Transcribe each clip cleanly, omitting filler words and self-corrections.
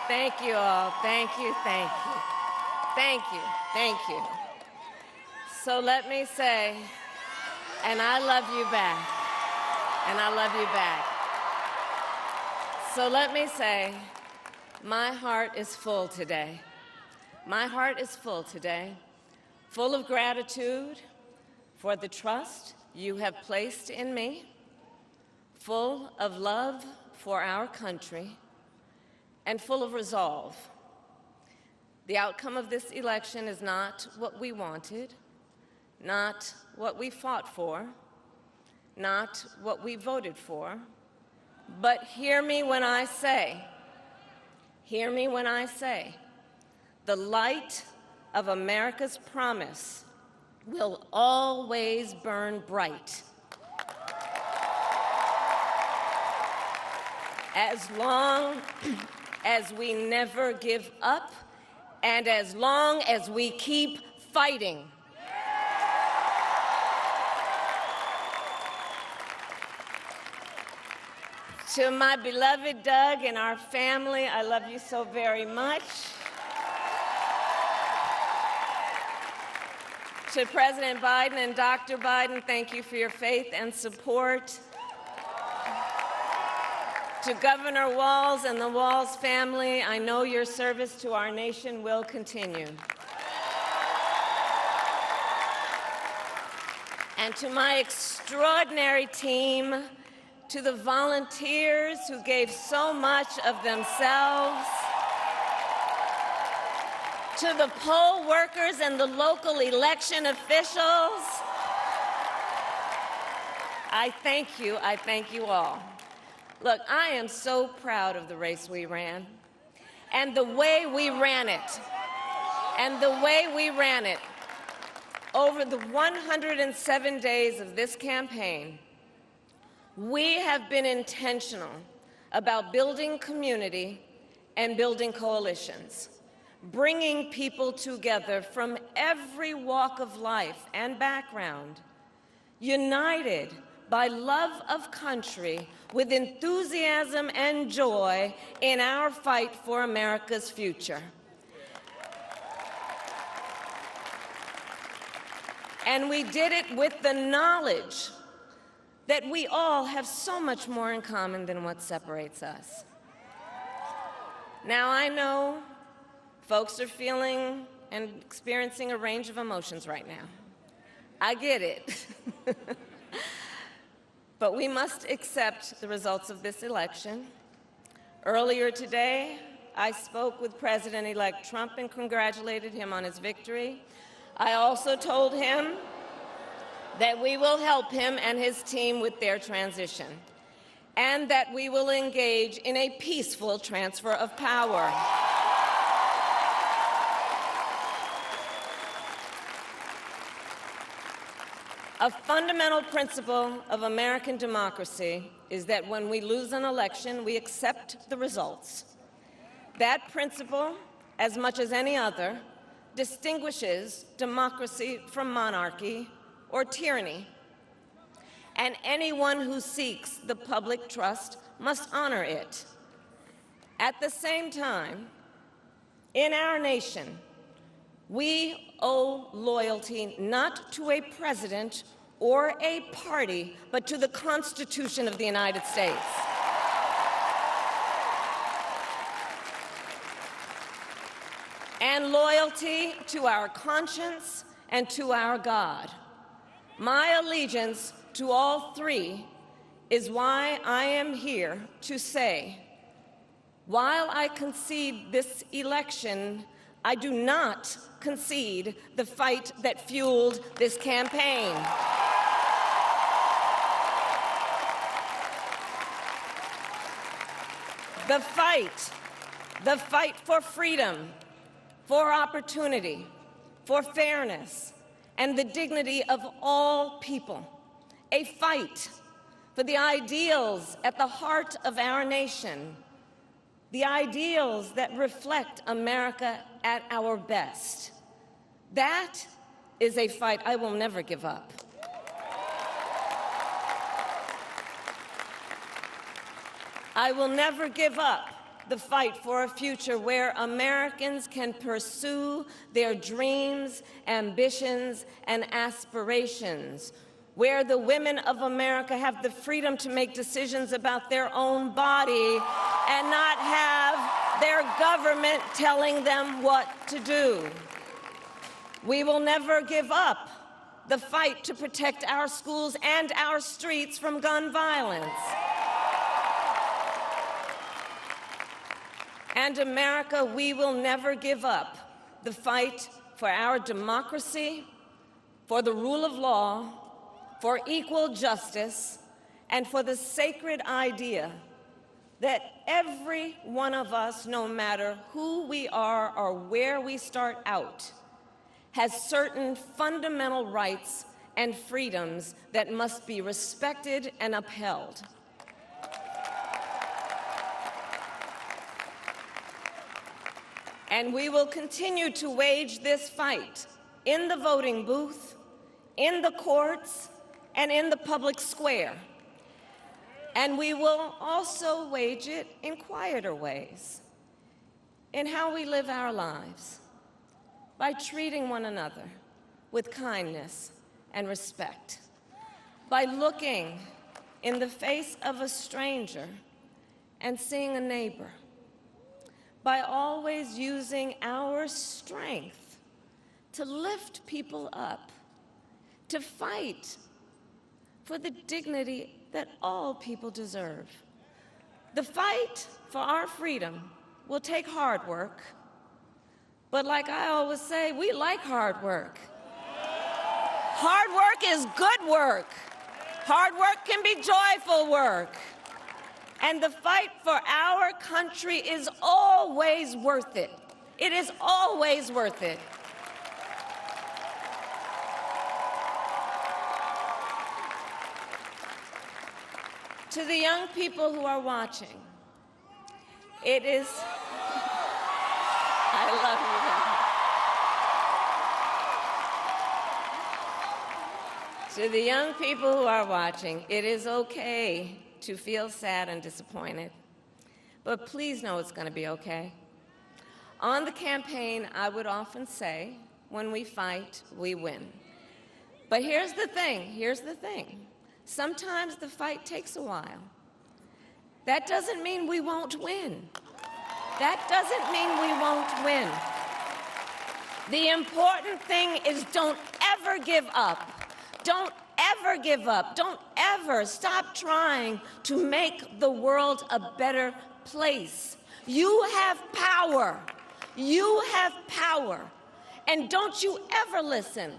Thank you all. Thank you, thank you. Thank you, thank you. So let me say, and I love you back, and I love you back. So let me say, my heart is full today. My heart is full today, full of gratitude for the trust you have placed in me, full of love for our country, and full of resolve. The outcome of this election is not what we wanted, not what we fought for, not what we voted for, but hear me when I say, the light of America's promise will always burn bright. As long as we never give up, and as long as we keep fighting. To my beloved Doug and our family, I love you so very much. To President Biden and Dr. Biden, thank you for your faith and support. To Governor Walz and the Walz family, I know your service to our nation will continue. And to my extraordinary team, to the volunteers who gave so much of themselves, to the poll workers and the local election officials, I thank you all. Look, I am so proud of the race we ran, and the way we ran it, over the 107 days of this campaign. We have been intentional about building community and building coalitions, bringing people together from every walk of life and background, united by love of country, with enthusiasm and joy in our fight for America's future. And we did it with the knowledge that we all have so much more in common than what separates us. Now, I know folks are feeling and experiencing a range of emotions right now. I get it. But we must accept the results of this election. Earlier today, I spoke with President-elect Trump and congratulated him on his victory. I also told him that we will help him and his team with their transition, and that we will engage in a peaceful transfer of power. A fundamental principle of American democracy is that when we lose an election, we accept the results. That principle, as much as any other, distinguishes democracy from monarchy or tyranny. And anyone who seeks the public trust must honor it. At the same time, in our nation, we owe loyalty not to a president or a party, but to the Constitution of the United States. And loyalty to our conscience and to our God. My allegiance to all three is why I am here to say, while I concede this election, I do not concede the fight that fueled this campaign. The fight for freedom, for opportunity, for fairness, and the dignity of all people. A fight for the ideals at the heart of our nation, the ideals that reflect America at our best. That is a fight I will never give up. I will never give up the fight for a future where Americans can pursue their dreams, ambitions, and aspirations, where the women of America have the freedom to make decisions about their own body and not have their government telling them what to do. We will never give up the fight to protect our schools and our streets from gun violence. And America, we will never give up the fight for our democracy, for the rule of law, for equal justice, and for the sacred idea that every one of us, no matter who we are or where we start out, has certain fundamental rights and freedoms that must be respected and upheld. And we will continue to wage this fight in the voting booth, in the courts, and in the public square. And we will also wage it in quieter ways, in how we live our lives, by treating one another with kindness and respect, by looking in the face of a stranger and seeing a neighbor, by always using our strength to lift people up, to fight for the dignity that all people deserve. The fight for our freedom will take hard work, but like I always say, we like hard work. Hard work is good work. Hard work can be joyful work. And the fight for our country is always worth it. It is always worth it. To the young people who are watching, it is, I love you. To the young people who are watching, it is okay to feel sad and disappointed, but please know it's going to be okay. On the campaign, I would often say, when we fight, we win. But here's the thing. Sometimes the fight takes a while. That doesn't mean we won't win. That doesn't mean we won't win. The important thing is don't ever give up. Don't ever give up. Don't ever stop trying to make the world a better place. You have power. You have power. And don't you ever listen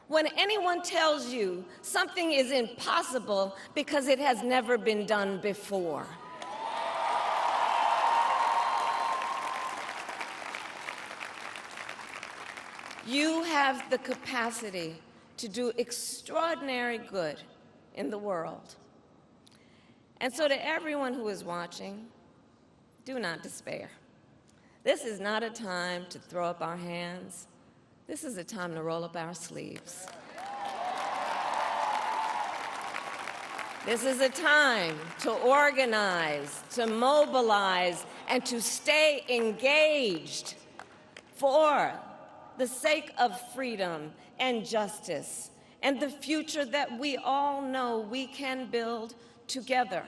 when anyone tells you something is impossible because it has never been done before. You have the capacity to do extraordinary good in the world. And so to everyone who is watching, do not despair. This is not a time to throw up our hands. This is a time to roll up our sleeves. This is a time to organize, to mobilize, and to stay engaged for the sake of freedom and justice and the future that we all know we can build together.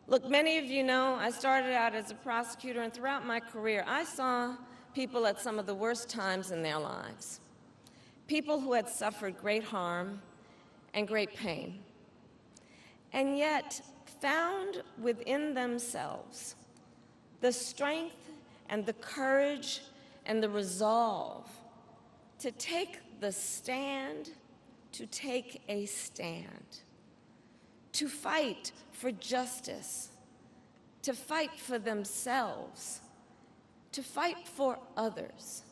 Look, many of you know I started out as a prosecutor, and throughout my career, I saw people at some of the worst times in their lives. People who had suffered great harm and great pain, and yet found within themselves the strength and the courage and the resolve to take the stand, to take a stand, to fight for justice, to fight for themselves, to fight for others.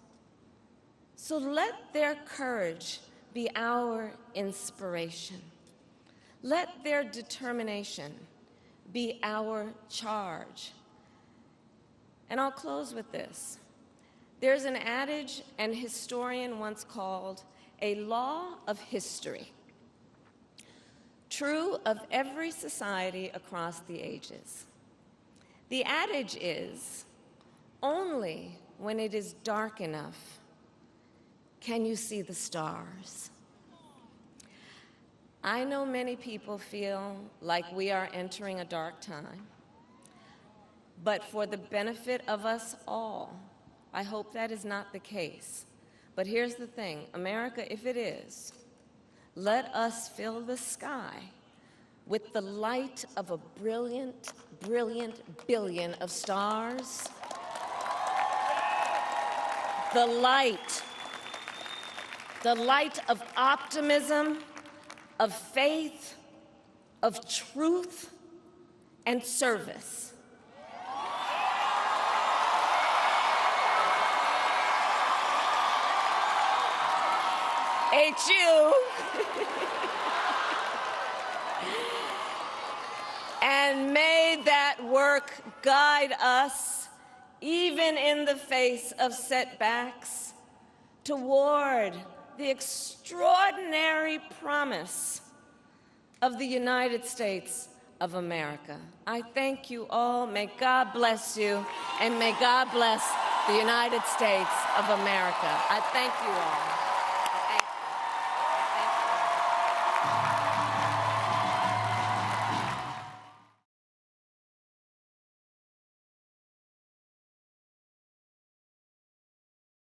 So let their courage be our inspiration. Let their determination be our charge. And I'll close with this. There's an adage an historian once called a law of history, true of every society across the ages. The adage is, only when it is dark enough can you see the stars. I know many people feel like we are entering a dark time, but for the benefit of us all, I hope that is not the case. But here's the thing, America, if it is, let us fill the sky with the light of a brilliant, brilliant billion of stars. The light of optimism, of faith, of truth, and service. HU. And may that work guide us, even in the face of setbacks, toward the extraordinary promise of the United States of America. I thank you all. May God bless you, and may God bless the United States of America. I thank you all.